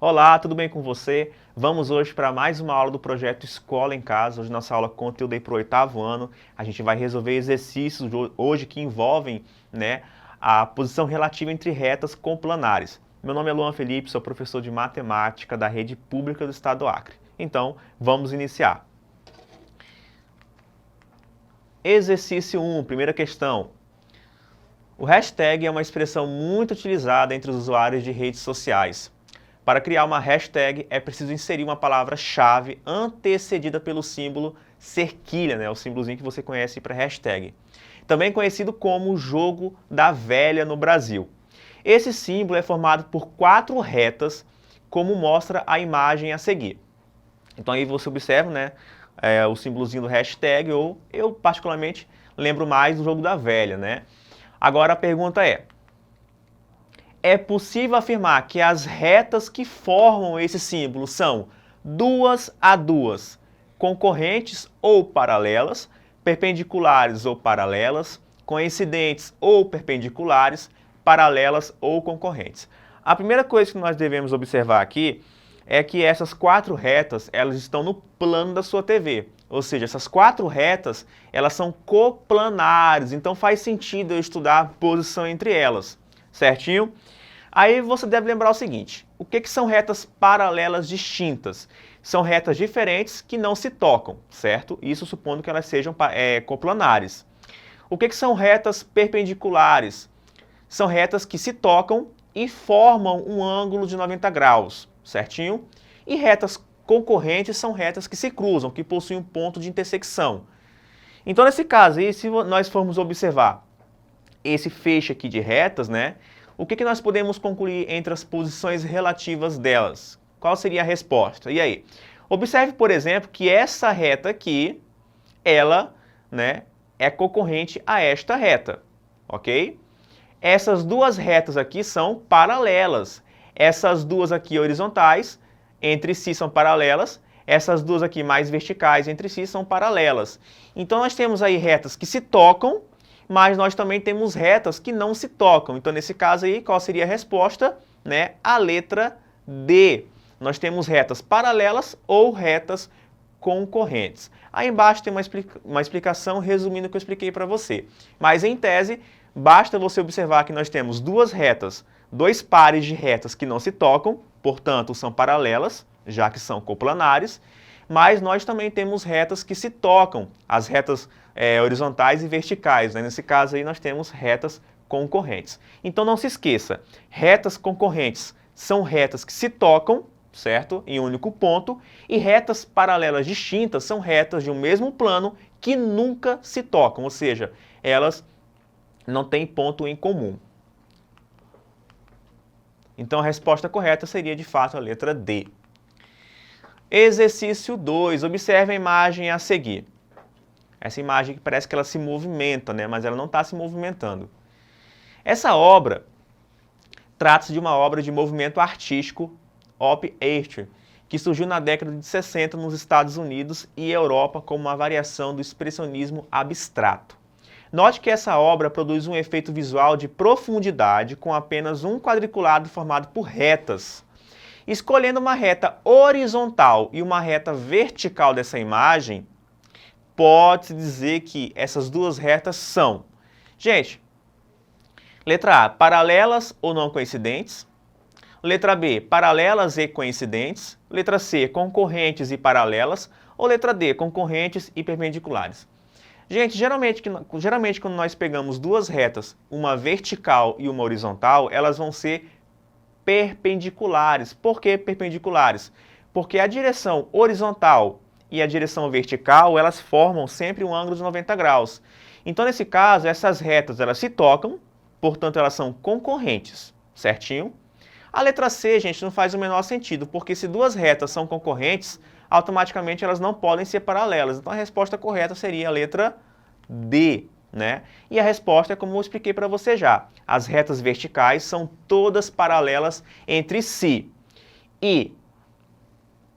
Olá, tudo bem com você? Vamos hoje para mais uma aula do projeto Escola em Casa. Hoje nossa aula conteúdo aí para o 8º ano. A gente vai resolver exercícios hoje que envolvem, a posição relativa entre retas complanares. Meu nome é Luan Felipe, sou professor de matemática da rede pública do estado do Acre. Então, vamos iniciar. Exercício 1, primeira questão. O hashtag é uma expressão muito utilizada entre os usuários de redes sociais. Para criar uma hashtag, é preciso inserir uma palavra-chave antecedida pelo símbolo cerquilha, o símbolozinho que você conhece para hashtag. Também conhecido como jogo da velha no Brasil. Esse símbolo é formado por 4 retas, como mostra a imagem a seguir. Então aí você observa, o símbolozinho do hashtag, ou eu particularmente lembro mais do jogo da velha, Agora a pergunta é possível afirmar que as retas que formam esse símbolo são 2 a 2, concorrentes ou paralelas, perpendiculares ou paralelas, coincidentes ou perpendiculares, paralelas ou concorrentes. A primeira coisa que nós devemos observar aqui é que essas 4 retas, elas estão no plano da sua TV. Ou seja, essas 4 retas, elas são coplanares, então faz sentido eu estudar a posição entre elas, certinho? Aí você deve lembrar o seguinte, o que são retas paralelas distintas? São retas diferentes que não se tocam, certo? Isso supondo que elas sejam coplanares. O que são retas perpendiculares? São retas que se tocam e formam um ângulo de 90 graus, certinho? E retas concorrentes são retas que se cruzam, que possuem um ponto de intersecção. Então, nesse caso aí, se nós formos observar esse feixe aqui de retas, o que nós podemos concluir entre as posições relativas delas? Qual seria a resposta? E aí? Observe, por exemplo, que essa reta aqui, ela, é concorrente a esta reta, ok? Essas duas retas aqui são paralelas. Essas duas aqui horizontais, entre si são paralelas. Essas duas aqui mais verticais entre si são paralelas. Então nós temos aí retas que se tocam, mas nós também temos retas que não se tocam. Então nesse caso aí, qual seria a resposta? A letra D. Nós temos retas paralelas ou retas concorrentes. Aí embaixo tem uma explicação resumindo o que eu expliquei para você. Mas em tese, basta você observar que nós temos duas retas, dois pares de retas que não se tocam, portanto são paralelas, já que são coplanares, mas nós também temos retas que se tocam, as retas horizontais e verticais. Nesse caso aí nós temos retas concorrentes. Então não se esqueça, retas concorrentes são retas que se tocam, certo? Em um único ponto, e retas paralelas distintas são retas de um mesmo plano que nunca se tocam, ou seja, elas não têm ponto em comum. Então a resposta correta seria de fato a letra D. Exercício 2. Observe a imagem a seguir. Essa imagem que parece que ela se movimenta, mas ela não está se movimentando. Essa obra trata-se de uma obra de movimento artístico op arte, que surgiu na década de 60 nos Estados Unidos e Europa como uma variação do expressionismo abstrato. Note que essa obra produz um efeito visual de profundidade com apenas um quadriculado formado por retas. Escolhendo uma reta horizontal e uma reta vertical dessa imagem, pode-se dizer que essas duas retas são, gente, letra A, paralelas ou não coincidentes. Letra B, paralelas e coincidentes. Letra C, concorrentes e paralelas. Ou letra D, concorrentes e perpendiculares. Gente, geralmente quando nós pegamos duas retas, uma vertical e uma horizontal, elas vão ser perpendiculares. Por que perpendiculares? Porque a direção horizontal e a direção vertical, elas formam sempre um ângulo de 90 graus. Então, nesse caso, essas retas elas se tocam, portanto, elas são concorrentes, certinho? A letra C, gente, não faz o menor sentido, porque se duas retas são concorrentes, automaticamente elas não podem ser paralelas. Então a resposta correta seria a letra D, E a resposta é como eu expliquei para você já. As retas verticais são todas paralelas entre si. E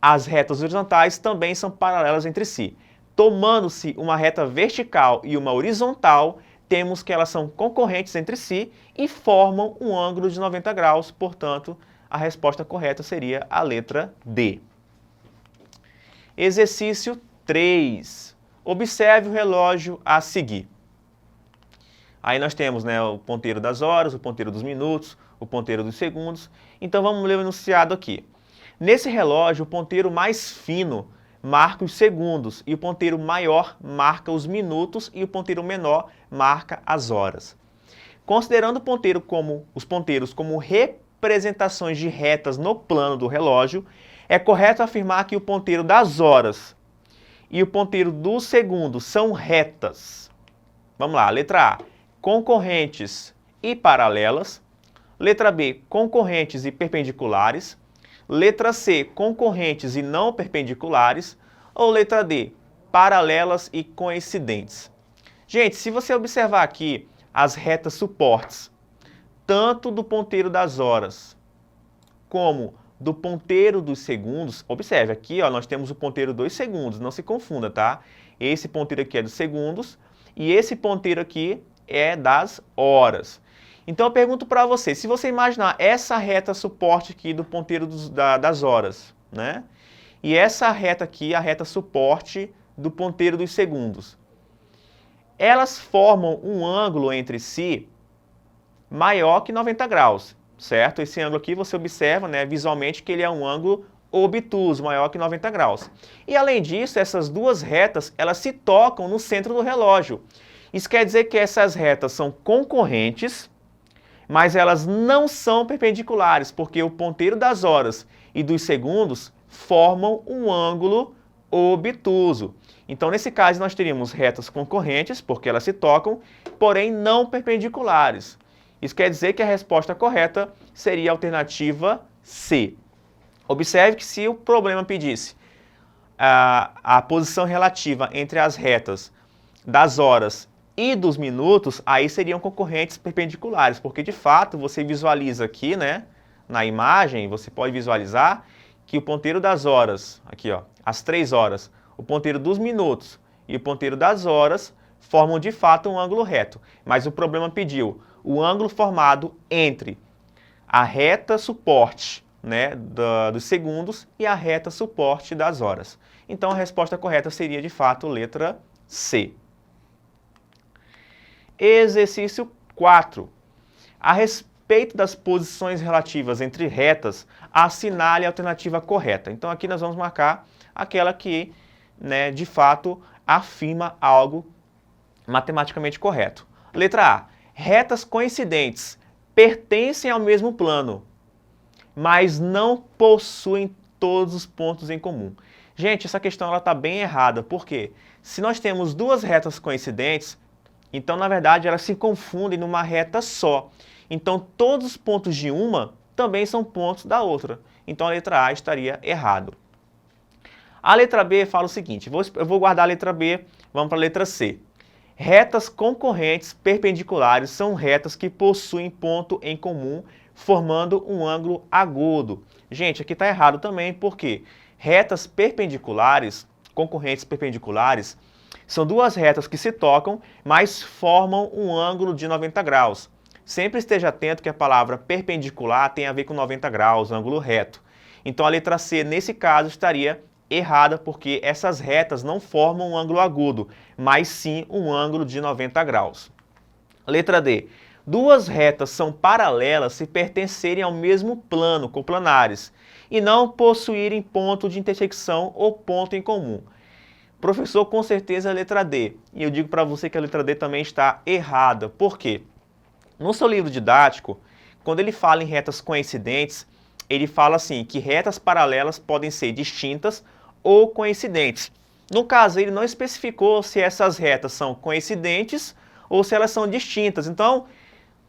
as retas horizontais também são paralelas entre si. Tomando-se uma reta vertical e uma horizontal, temos que elas são concorrentes entre si e formam um ângulo de 90 graus, portanto, a resposta correta seria a letra D. Exercício 3. Observe o relógio a seguir. Aí nós temos, né, o ponteiro das horas, o ponteiro dos minutos, o ponteiro dos segundos. Então vamos ler o enunciado aqui. Nesse relógio, o ponteiro mais fino marca os segundos e o ponteiro maior marca os minutos e o ponteiro menor marca as horas. Considerando os ponteiros como representações de retas no plano do relógio, é correto afirmar que o ponteiro das horas e o ponteiro dos segundos são retas. Vamos lá, letra A, concorrentes e paralelas. Letra B, concorrentes e perpendiculares. Letra C, concorrentes e não perpendiculares. Ou letra D, paralelas e coincidentes. Gente, se você observar aqui as retas suportes, tanto do ponteiro das horas como do ponteiro dos segundos, observe aqui, ó, nós temos o ponteiro dos segundos, não se confunda, tá? Esse ponteiro aqui é dos segundos e esse ponteiro aqui é das horas. Então eu pergunto para você, se você imaginar essa reta suporte aqui do ponteiro das horas, né? E essa reta aqui, a reta suporte do ponteiro dos segundos, elas formam um ângulo entre si maior que 90 graus, certo? Esse ângulo aqui você observa, né, visualmente que ele é um ângulo obtuso, maior que 90 graus. E além disso, essas duas retas, elas se tocam no centro do relógio. Isso quer dizer que essas retas são concorrentes, mas elas não são perpendiculares, porque o ponteiro das horas e dos segundos formam um ângulo obtuso. Então, nesse caso, nós teríamos retas concorrentes, porque elas se tocam, porém não perpendiculares. Isso quer dizer que a resposta correta seria a alternativa C. Observe que se o problema pedisse a posição relativa entre as retas das horas e dos minutos, aí seriam concorrentes perpendiculares, porque de fato você visualiza aqui, né, na imagem, você pode visualizar que o ponteiro das horas, aqui ó, as 3 horas, o ponteiro dos minutos e o ponteiro das horas formam de fato um ângulo reto, mas o problema pediu o ângulo formado entre a reta suporte, né, dos segundos e a reta suporte das horas. Então a resposta correta seria de fato letra C. Exercício 4. A respeito das posições relativas entre retas, assinale a alternativa correta. Então aqui nós vamos marcar aquela que, né, de fato afirma algo matematicamente correto. Letra A. Retas coincidentes pertencem ao mesmo plano, mas não possuem todos os pontos em comum. Gente, essa questão está bem errada, porque se nós temos duas retas coincidentes, então na verdade elas se confundem numa reta só. Então todos os pontos de uma também são pontos da outra. Então a letra A estaria errado. A letra B fala o seguinte, eu vou guardar a letra B, vamos para a letra C. Retas concorrentes perpendiculares são retas que possuem ponto em comum, formando um ângulo agudo. Gente, aqui está errado também, porque retas perpendiculares, concorrentes perpendiculares, são duas retas que se tocam, mas formam um ângulo de 90 graus. Sempre esteja atento que a palavra perpendicular tem a ver com 90 graus, ângulo reto. Então a letra C, nesse caso, estaria errada, porque essas retas não formam um ângulo agudo, mas sim um ângulo de 90 graus. Letra D. Duas retas são paralelas se pertencerem ao mesmo plano, coplanares, e não possuírem ponto de intersecção ou ponto em comum. Professor, com certeza é a letra D. E eu digo para você que a letra D também está errada. Por quê? No seu livro didático, quando ele fala em retas coincidentes, ele fala assim, que retas paralelas podem ser distintas ou coincidentes. No caso, ele não especificou se essas retas são coincidentes ou se elas são distintas. Então,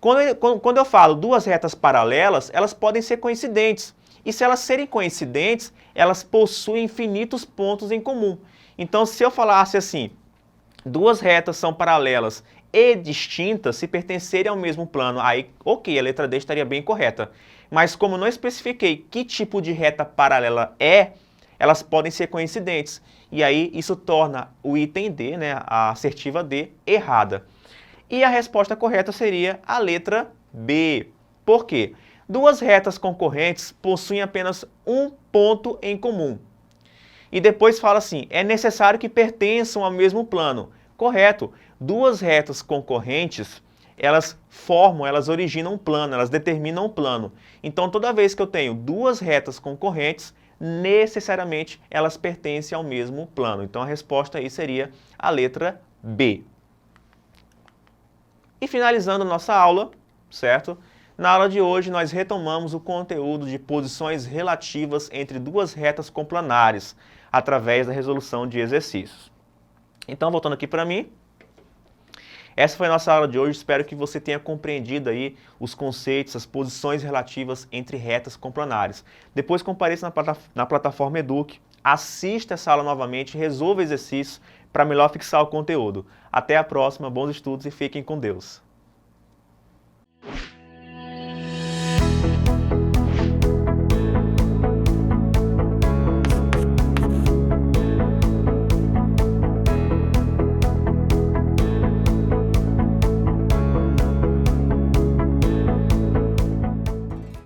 quando eu falo duas retas paralelas, elas podem ser coincidentes. E se elas serem coincidentes, elas possuem infinitos pontos em comum. Então, se eu falasse assim, duas retas são paralelas e distintas se pertencerem ao mesmo plano, aí, ok, a letra D estaria bem correta. Mas como não especifiquei que tipo de reta paralela é, elas podem ser coincidentes. E aí isso torna o item D, né, a assertiva D, errada. E a resposta correta seria a letra B. Por quê? Duas retas concorrentes possuem apenas um ponto em comum. E depois fala assim, é necessário que pertençam ao mesmo plano. Correto. Duas retas concorrentes, elas originam um plano, elas determinam um plano. Então, toda vez que eu tenho duas retas concorrentes, necessariamente elas pertencem ao mesmo plano. Então, a resposta aí seria a letra B. E finalizando nossa aula, certo? Na aula de hoje, nós retomamos o conteúdo de posições relativas entre duas retas complanares, através da resolução de exercícios. Então, voltando aqui para mim, essa foi a nossa aula de hoje. Espero que você tenha compreendido aí os conceitos, as posições relativas entre retas complanares. Depois compareça na plataforma Eduque, assista essa aula novamente, resolva exercícios para melhor fixar o conteúdo. Até a próxima, bons estudos e fiquem com Deus.